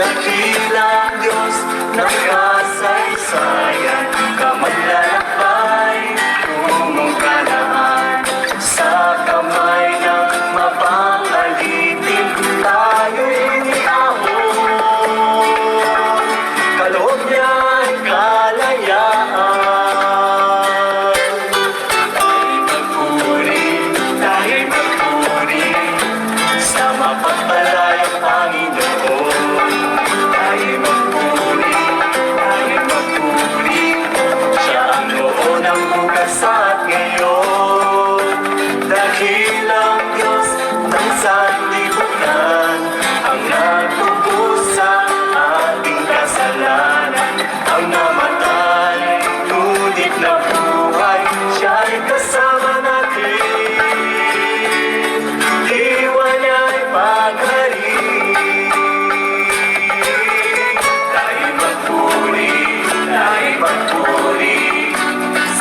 dakilang Diyos ng kasaysayan, kamanlalakbay tungong Kanaan. Sa kamay ng mapangalitin tayo'y iniahon, kaloob niya'y kalayaan. Tayo'y magpuri sa mapagpalayang Panginoon. Tayo'y magpuri siya ang noon, ang bukas at ngayon. Dakilang Diyos ng sanlibutan, ang nagtubos sa ating kasalanan, ang namatay, ngunit nabuhay, siya'y kasama natin. Diwa niya'y paghari. Tayo'y magpuri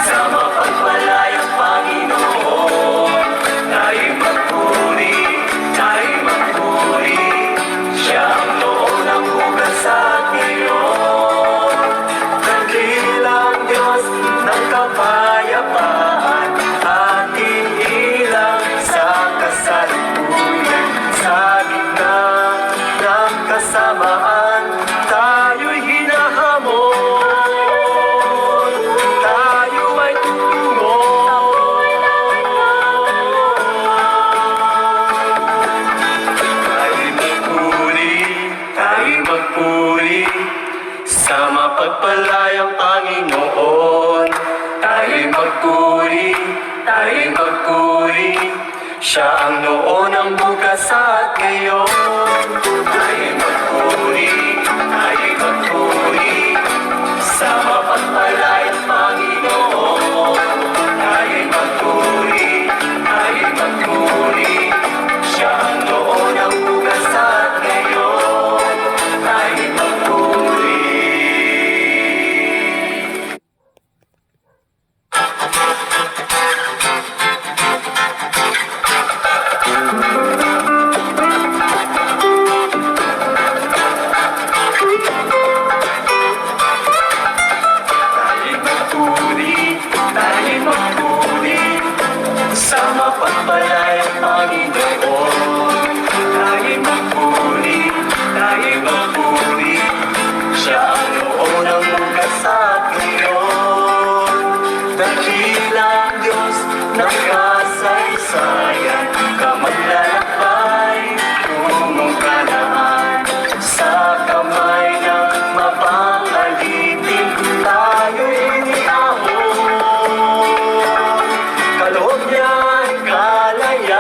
sa mapagpalayang Panginoon. Tayo'y magpuri siya ang noon, ang bukas at ngayon. Dakilang Diyos ng kapayapaan, ating ilang sa kasalukuyan. Sa gitna ng kasamaan, tayo'y hinahamon, tayo ay tutungo. Tayo'y magpuri sa mapagpalayang Panginoon. Tayo'y magpuri siya ang noon, ang bukas at ngayon. Tayo'y magpuri sa mapagpalayang Panginoon. Tayo'y magpuri siya ang noon, ang bukas at ngayon. Tayo'y magpuri. Tayo'y magpuri sa mapagpalayang Panginoon. Tayo'y magpuri siya ang noon, ang bukas at ngayon. Dakilang Diyos ng